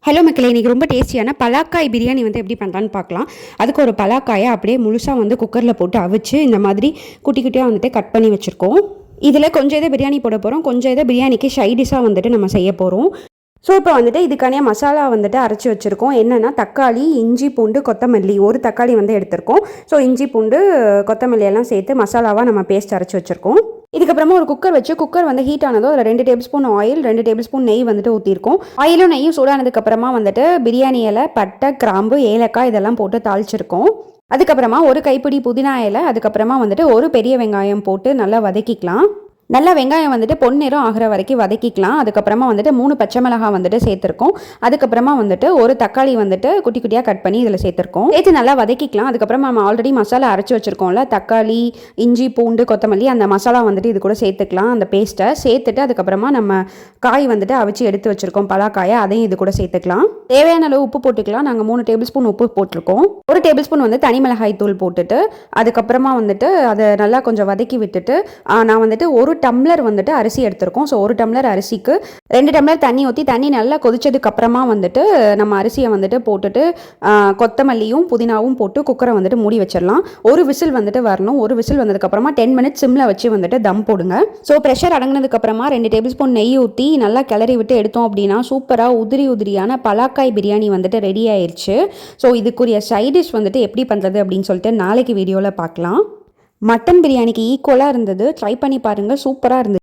Hello மக்களே, இன்றைக்கி ரொம்ப டேஸ்டியான பலாக்காய் பிரியாணி வந்து எப்படி பண்ணுறான்னு பார்க்கலாம். அதுக்கு ஒரு பலாக்காயை அப்படியே முழுசாக வந்து குக்கரில் போட்டு அவிச்சு இந்த மாதிரி குட்டி குட்டியாக வந்துட்டு கட் பண்ணி வச்சுருக்கோம். இதில் கொஞ்சம் இதை பிரியாணி போட போகிறோம், கொஞ்சம் இதை பிரியாணிக்கு சைடிஷாக வந்துட்டு நம்ம செய்ய போகிறோம். ஸோ இப்போ வந்துட்டு இதுக்கான மசாலா வந்துட்டு அரைச்சி வச்சுருக்கோம். என்னென்னா தக்காளி, இஞ்சி பூண்டு, கொத்தமல்லி, ஒரு தக்காளி வந்து எடுத்திருக்கோம். ஸோ இஞ்சி பூண்டு கொத்தமல்லி எல்லாம் சேர்த்து மசாலாவாக நம்ம பேஸ்ட் அரைச்சி வச்சுருக்கோம். இதுக்கப்புறமா ஒரு குக்கர் வச்சு குக்கர் வந்து ஹீட் ஆனதோ அதில் 2 table spoon oil, 2 table spoon நெய் வந்துட்டு ஊற்றிருக்கோம். ஆயிலும் நெய்யும் சூடானதுக்கப்புறமா வந்துட்டு பிரியாணி இலை, பட்டை, கிராம்பு, ஏலக்காய் இதெல்லாம் போட்டு தாளிச்சிருக்கோம். அதுக்கப்புறமா ஒரு கைப்பிடி புதினா இலை, அதுக்கப்புறமா வந்துட்டு ஒரு பெரிய வெங்காயம் போட்டு நல்லா வதக்கிக்கலாம். நல்லா வெங்காயம் வந்துட்டு பொன்னிறம் ஆகிற வரைக்கும் வதக்கிக்கலாம். அதுக்கப்புறமா வந்துட்டு 3 பச்சை மிளகாய் வந்துட்டு சேர்த்துருக்கோம். அதுக்கப்புறமா வந்துட்டு ஒரு தக்காளி வந்துட்டு குட்டி குட்டியாக கட் பண்ணி இதில் சேர்த்துருக்கோம். சேர்த்து நல்லா வதக்கிக்கலாம். அதுக்கப்புறமா நம்ம ஆல்ரெடி மசாலா அரைச்சி வச்சுருக்கோம்ல, தக்காளி, இஞ்சி பூண்டு, கொத்தமல்லி, அந்த மசாலா வந்துட்டு இது கூட சேர்த்துக்கலாம். அந்த பேஸ்ட்டை சேர்த்துட்டு அதுக்கப்புறமா நம்ம காய் வந்துட்டு அவிச்சு எடுத்து வச்சுருக்கோம் பலாக்காயை, அதையும் இது கூட சேர்த்துக்கலாம். தேவையான அளவு உப்பு போட்டுக்கலாம். நாங்கள் 3 டேபிள் ஸ்பூன் உப்பு போட்டிருக்கோம். 1 டேபிள் ஸ்பூன் வந்து தனி மிளகாய் தூள் போட்டுட்டு அதுக்கப்புறமா வந்துட்டு அதை நல்லா கொஞ்சம் வதக்கி விட்டுட்டு நான் வந்துட்டு 1 டம்ளர் வந்துட்டு அரிசி எடுத்திருக்கோம். ஸோ 1 டம்ளர் அரிசிக்கு 2 டம்ளர் தண்ணி ஊற்றி தண்ணி நல்லா கொதிச்சதுக்கு அப்புறமா வந்துட்டு நம்ம அரிசியை வந்துட்டு போட்டுட்டு கொத்தமல்லியும் புதினாவும் போட்டு குக்கரை வந்துட்டு மூடி வச்சிடலாம். ஒரு விசில் வந்துட்டு வரணும். ஒரு விசில் வந்ததுக்கப்புறமா 10 மினிட்ஸ் சிம்மில் வச்சு வந்துட்டு தம் போடுங்க. ஸோ ப்ரெஷர் அடங்கினதுக்கப்புறமா 2 டேபிள் ஸ்பூன் நெய் ஊற்றி நல்லா கிளறி விட்டு எடுத்தோம் அப்படின்னா சூப்பராக உதிரி உதிரியான பலாக்காய் பிரியாணி வந்துட்டு ரெடி ஆயிடுச்சு. ஸோ இதுக்குரிய சைடிஷ் வந்துட்டு எப்படி பண்ணுறது அப்படின்னு சொல்லிட்டு நாளைக்கு வீடியோவில் பார்க்கலாம். மட்டன் பிரியாணிக்கு ஈக்குவலாக இருந்தது. ட்ரை பண்ணி பாருங்கள், சூப்பராக இருந்தது.